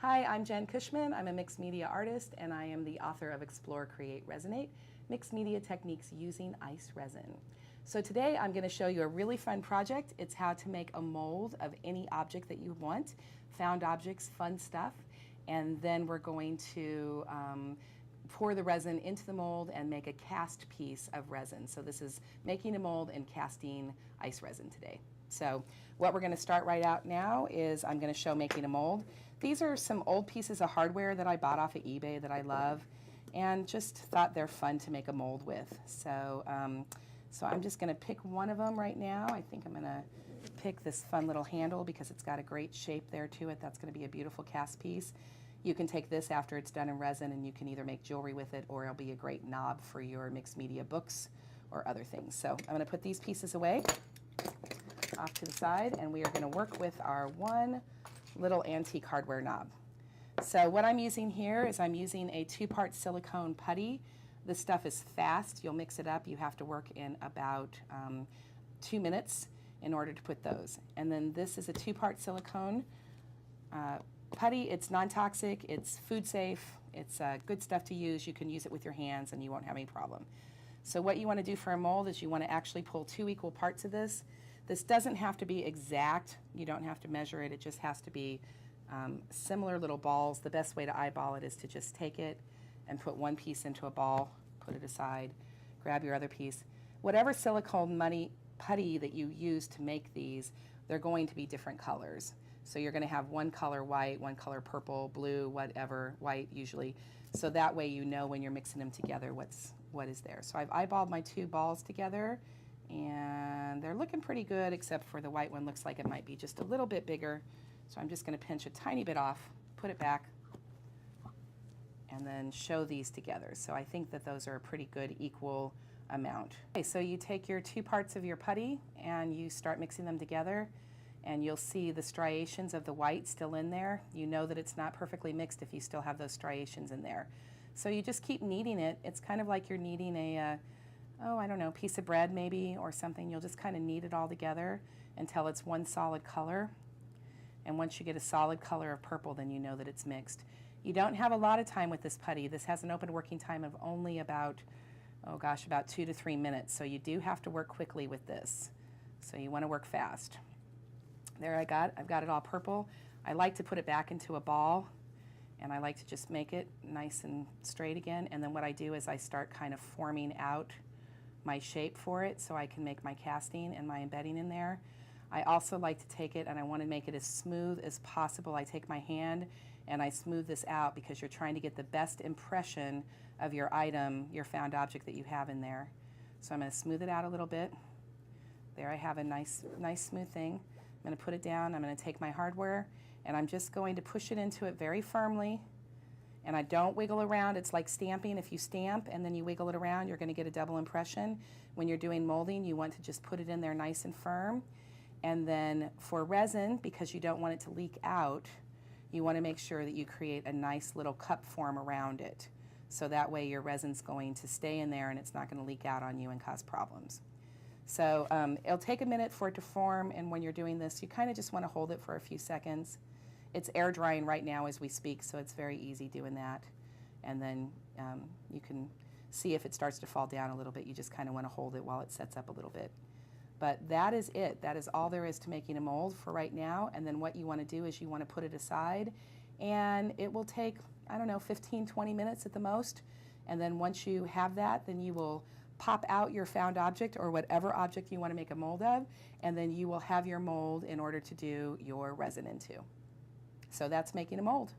Hi, I'm Jen Cushman. I'm a mixed media artist and I am the author of Explore, Create, Resonate, Mixed Media Techniques Using Ice Resin. So today I'm going to show you a really fun project. It's how to make a mold of any object that you want, found objects, fun stuff, and then we're going to pour the resin into the mold and make a cast piece of resin. So this is making a mold and casting ice resin today. So what we're going to start right out now is I'm going to show making a mold. These are some old pieces of hardware that I bought off of eBay that I love and just thought they're fun to make a mold with. So, so I'm just going to pick one of them right now. I think I'm going to pick this fun little handle because it's got a great shape there to it. That's going to be a beautiful cast piece. You can take this after it's done in resin and you can either make jewelry with it or it'll be a great knob for your mixed media books or other things. So I'm going to put these pieces away off to the side and we are going to work with our one little antique hardware knob. So what I'm using here is I'm using a 2-part silicone putty. This stuff is fast. You'll mix it up. You have to work in about 2 minutes in order to put those. And then this is a 2-part silicone putty. It's non-toxic, it's food safe, it's good stuff to use. You can use it with your hands and you won't have any problem. So what you want to do for a mold is you want to actually pull 2 equal parts of this. This doesn't have to be exact. You don't have to measure it. It just has to be similar little balls. The best way to eyeball it is to just take it and put one piece into a ball, put it aside, grab your other piece. Whatever silicone putty that you use to make these, they're going to be different colors. So you're going to have one color white, one color purple, blue, whatever, white usually. So that way you know when you're mixing them together what is there. So I've eyeballed my 2 balls together and they're looking pretty good except for the white one looks like it might be just a little bit bigger. So I'm just going to pinch a tiny bit off, put it back, and then show these together. So I think that those are a pretty good equal amount. Okay, so you take your 2 parts of your putty and you start mixing them together and you'll see the striations of the white still in there. You know that it's not perfectly mixed if you still have those striations in there. So you just keep kneading it. It's kind of like you're kneading a I don't know, piece of bread maybe or something. You'll just kind of knead it all together until it's one solid color. And once you get a solid color of purple, then you know that it's mixed. You don't have a lot of time with this putty. This has an open working time of only about, about 2 to 3 minutes. So you do have to work quickly with this. So you want to work fast. There I've got it all purple. I like to put it back into a ball and I like to just make it nice and straight again. And then what I do is I start kind of forming out my shape for it so I can make my casting and my embedding in there. I also like to take it and I want to make it as smooth as possible. I take my hand and I smooth this out because you're trying to get the best impression of your item, your found object that you have in there. So I'm going to smooth it out a little bit. There I have a nice smooth thing. I'm going to put it down. I'm going to take my hardware and I'm just going to push it into it very firmly. And I don't wiggle around. It's like stamping. If you stamp and then you wiggle it around, you're going to get a double impression. When you're doing molding, you want to just put it in there nice and firm. And then for resin, because you don't want it to leak out, you want to make sure that you create a nice little cup form around it. So that way your resin's going to stay in there and it's not going to leak out on you and cause problems. So it'll take a minute for it to form, and when you're doing this, you kind of just want to hold it for a few seconds. It's air drying right now as we speak, so it's very easy doing that. And then you can see if it starts to fall down a little bit. You just kind of want to hold it while it sets up a little bit. But that is it. That is all there is to making a mold for right now. And then what you want to do is you want to put it aside, and it will take, 15, 20 minutes at the most. And then once you have that, then you will pop out your found object or whatever object you want to make a mold of, and then you will have your mold in order to do your resin into. So that's making a mold.